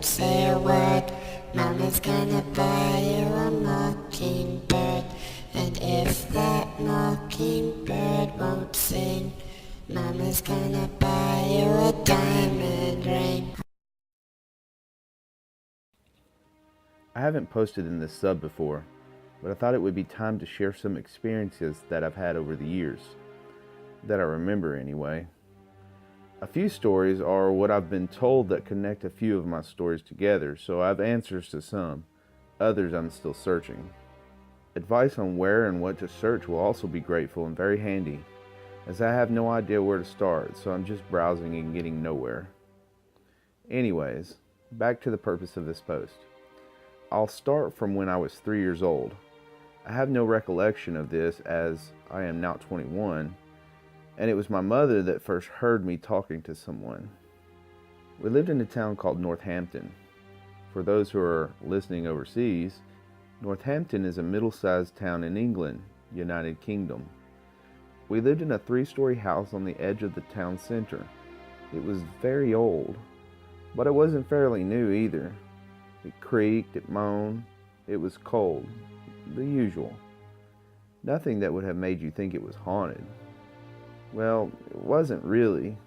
won't say a word. Mama's gonna buy you a mockingbird. And if that mockingbird won't sing, Mama's gonna buy you a diamond ring. I haven't posted in this sub before, but I thought it would be time to share some experiences that I've had over the years, that I remember anyway. A few stories are what I've been told that connect a few of my stories together, so I have answers to some. Others I'm still searching. Advice on where and what to search will also be grateful and very handy, as I have no idea where to start, so I'm just browsing and getting nowhere. Anyways, back to the purpose of this post. I'll start from when I was 3 years old. I have no recollection of this as I am now 21, and it was my mother that first heard me talking to someone. We lived in a town called Northampton. For those who are listening overseas, Northampton is a middle-sized town in England, United Kingdom. We lived in a 3-story house on the edge of the town center. It was very old, but it wasn't fairly new either. It creaked, it moaned, it was cold, the usual. Nothing that would have made you think it was haunted. Well, it wasn't really.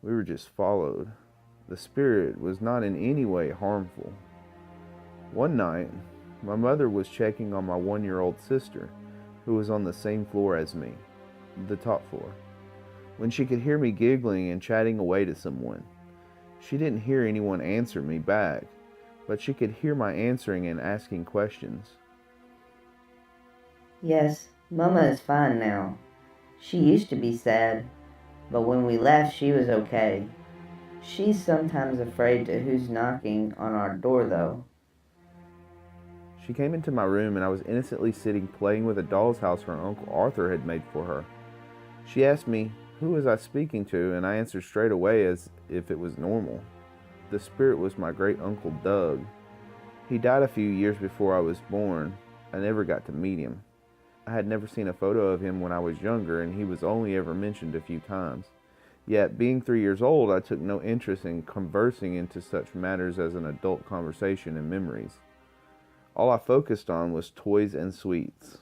We were just followed. The spirit was not in any way harmful. One night, my mother was checking on my 1-year-old sister, who was on the same floor as me, the top floor, when she could hear me giggling and chatting away to someone. She didn't hear anyone answer me back, but she could hear my answering and asking questions. Yes, Mama is fine now. She used to be sad, but when we left she was okay. She's sometimes afraid to who's knocking on our door though. She came into my room and I was innocently sitting playing with a doll's house her Uncle Arthur had made for her. She asked me, who was I speaking to, and I answered straight away as if it was normal. The spirit was my great uncle Doug. He died a few years before I was born. I never got to meet him. I had never seen a photo of him when I was younger, and he was only ever mentioned a few times. Yet, being 3 years old, I took no interest in conversing into such matters as an adult conversation and memories. All I focused on was toys and sweets.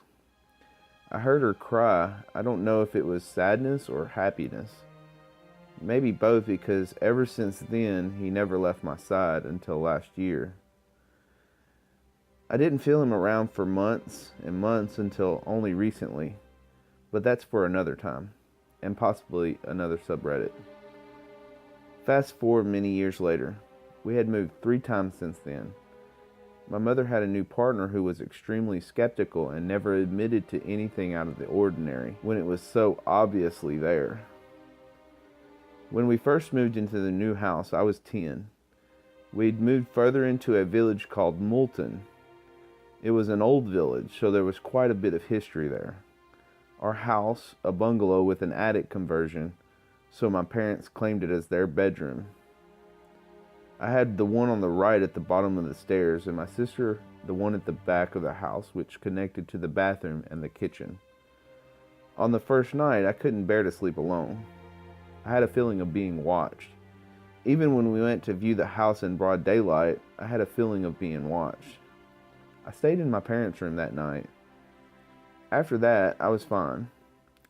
I heard her cry. I don't know if it was sadness or happiness. Maybe both, because ever since then, he never left my side until last year. I didn't feel him around for months and months until only recently, but that's for another time, and possibly another subreddit. Fast forward many years later. We had moved 3 times since then. My mother had a new partner who was extremely skeptical and never admitted to anything out of the ordinary when it was so obviously there. When we first moved into the new house, I was 10. We'd moved further into a village called Moulton. It was an old village, so there was quite a bit of history there. Our house, a bungalow with an attic conversion, so my parents claimed it as their bedroom. I had the one on the right at the bottom of the stairs, and my sister the one at the back of the house, which connected to the bathroom and the kitchen. On the first night, I couldn't bear to sleep alone. I had a feeling of being watched. Even when we went to view the house in broad daylight, I had a feeling of being watched. I stayed in my parents' room that night. After that, I was fine,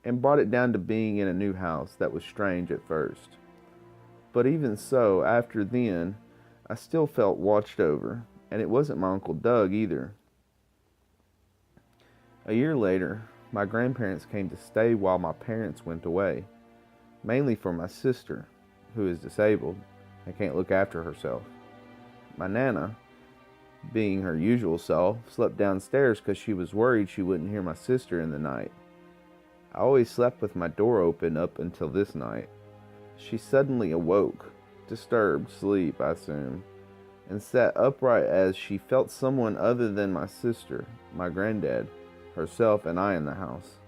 and brought it down to being in a new house that was strange at first. But even so, after then, I still felt watched over, and it wasn't my Uncle Doug either. A year later, my grandparents came to stay while my parents went away, mainly for my sister, who is disabled and can't look after herself. My Nana, being her usual self, slept downstairs because she was worried she wouldn't hear my sister in the night. I always slept with my door open up until this night. She suddenly awoke, disturbed sleep, I assume, and sat upright as she felt someone other than my sister, my granddad, herself, and I in the house.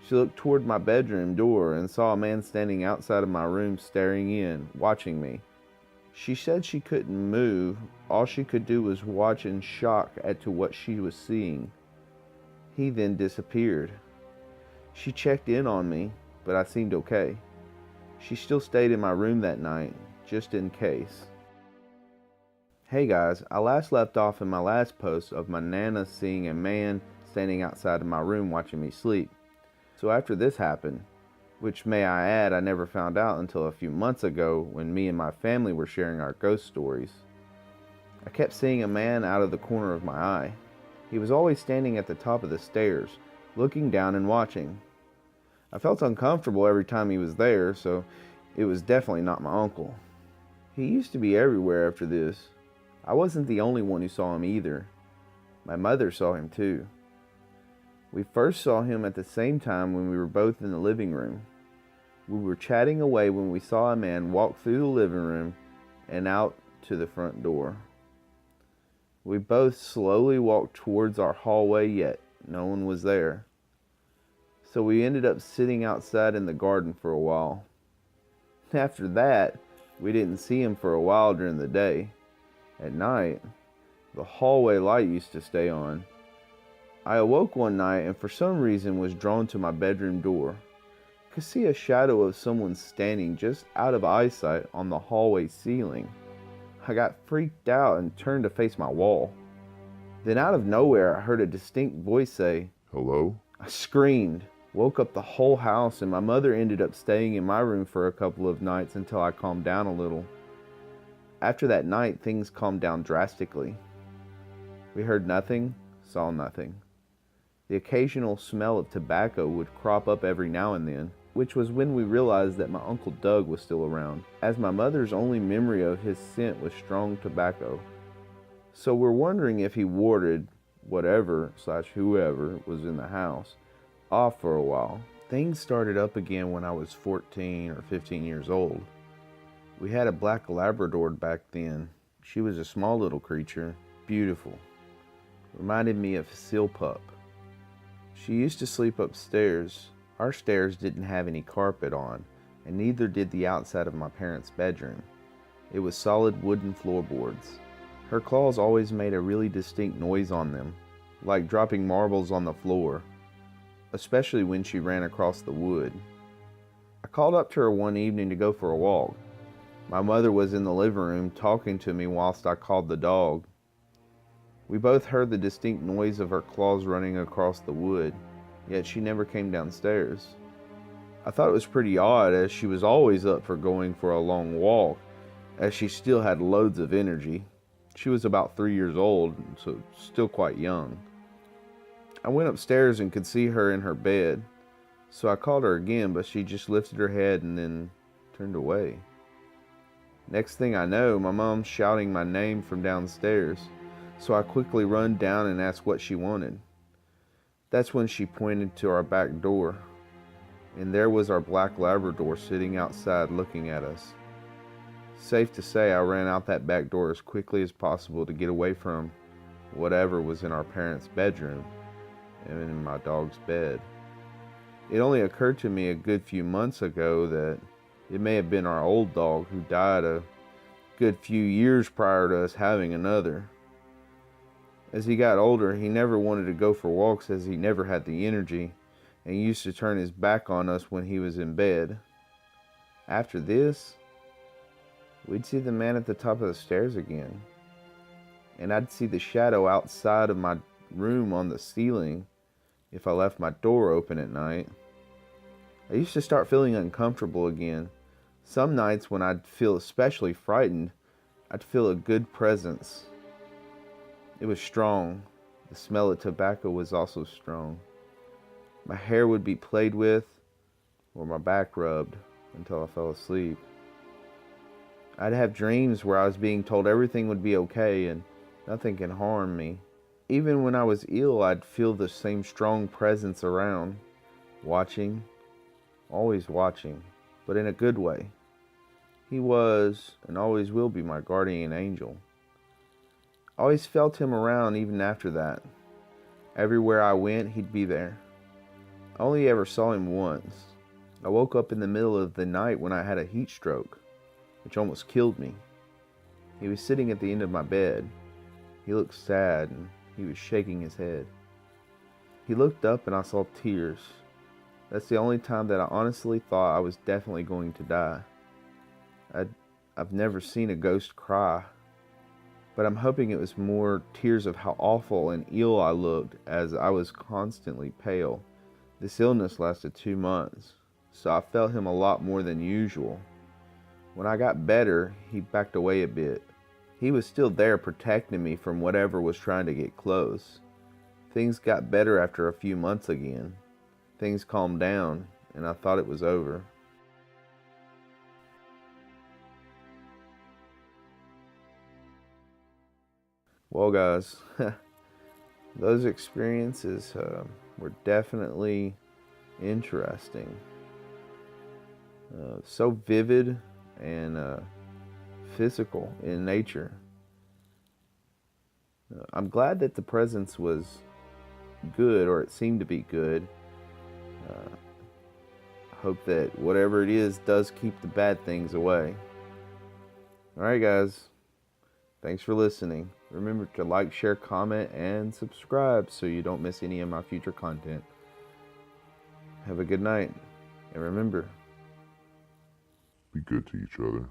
She looked toward my bedroom door and saw a man standing outside of my room staring in, watching me. She said she couldn't move. All she could do was watch in shock as to what she was seeing. He then disappeared. She checked in on me, but I seemed okay. She still stayed in my room that night, just in case. Hey guys, I last left off in my last post of my Nana seeing a man standing outside of my room watching me sleep. So after this happened, which may I add I never found out until a few months ago when me and my family were sharing our ghost stories, I kept seeing a man out of the corner of my eye. He was always standing at the top of the stairs, looking down and watching. I felt uncomfortable every time he was there, so it was definitely not my uncle. He used to be everywhere after this. I wasn't the only one who saw him either. My mother saw him too. We first saw him at the same time when we were both in the living room. We were chatting away when we saw a man walk through the living room and out to the front door. We both slowly walked towards our hallway, yet no one was there. So we ended up sitting outside in the garden for a while. After that, we didn't see him for a while during the day. At night, the hallway light used to stay on. I awoke one night and for some reason was drawn to my bedroom door. I could see a shadow of someone standing just out of eyesight on the hallway ceiling. I got freaked out and turned to face my wall. Then out of nowhere, I heard a distinct voice say, "Hello?" I screamed, woke up the whole house, and my mother ended up staying in my room for a couple of nights until I calmed down a little. After that night, things calmed down drastically. We heard nothing, saw nothing. The occasional smell of tobacco would crop up every now and then, which was when we realized that my Uncle Doug was still around, as my mother's only memory of his scent was strong tobacco. So we're wondering if he warded whatever/whoever was in the house off for a while. Things started up again when I was 14 or 15 years old. We had a black Labrador back then. She was a small little creature, beautiful. Reminded me of a seal pup. She used to sleep upstairs. Our stairs didn't have any carpet on, and neither did the outside of my parents' bedroom. It was solid wooden floorboards. Her claws always made a really distinct noise on them, like dropping marbles on the floor, especially when she ran across the wood. I called up to her one evening to go for a walk. My mother was in the living room talking to me whilst I called the dog. We both heard the distinct noise of her claws running across the wood, yet she never came downstairs. I thought it was pretty odd, as she was always up for going for a long walk, as she still had loads of energy. She was about 3 years old, so still quite young. I went upstairs and could see her in her bed, so I called her again, but she just lifted her head and then turned away. Next thing I know, my mom's shouting my name from downstairs, so I quickly run down and ask what she wanted. That's when she pointed to our back door, and there was our black Labrador sitting outside looking at us. Safe to say, I ran out that back door as quickly as possible to get away from whatever was in our parents' bedroom and in my dog's bed. It only occurred to me a good few months ago that it may have been our old dog who died a good few years prior to us having another. As he got older, he never wanted to go for walks as he never had the energy, and used to turn his back on us when he was in bed. After this, we'd see the man at the top of the stairs again, and I'd see the shadow outside of my room on the ceiling if I left my door open at night. I used to start feeling uncomfortable again. Some nights when I'd feel especially frightened, I'd feel a good presence. It was strong. The smell of tobacco was also strong. My hair would be played with or my back rubbed until I fell asleep. I'd have dreams where I was being told everything would be okay and nothing can harm me. Even when I was ill, I'd feel the same strong presence around, watching, always watching, but in a good way. He was and always will be my guardian angel. I always felt him around even after that. Everywhere I went, he'd be there. I only ever saw him once. I woke up in the middle of the night when I had a heat stroke, which almost killed me. He was sitting at the end of my bed. He looked sad and he was shaking his head. He looked up and I saw tears. That's the only time that I honestly thought I was definitely going to die. I've never seen a ghost cry. but I'm hoping it was more tears of how awful and ill I looked, as I was constantly pale. This illness lasted 2 months, so I felt him a lot more than usual. When I got better, he backed away a bit. He was still there protecting me from whatever was trying to get close. Things got better after a few months again. Things calmed down, and I thought it was over. Well, guys, those experiences were definitely interesting. So vivid and physical in nature. I'm glad that the presence was good, or it seemed to be good. I hope that whatever it is does keep the bad things away. Alright, guys. Thanks for listening. Remember to like, share, comment, and subscribe so you don't miss any of my future content. Have a good night. And remember, be good to each other.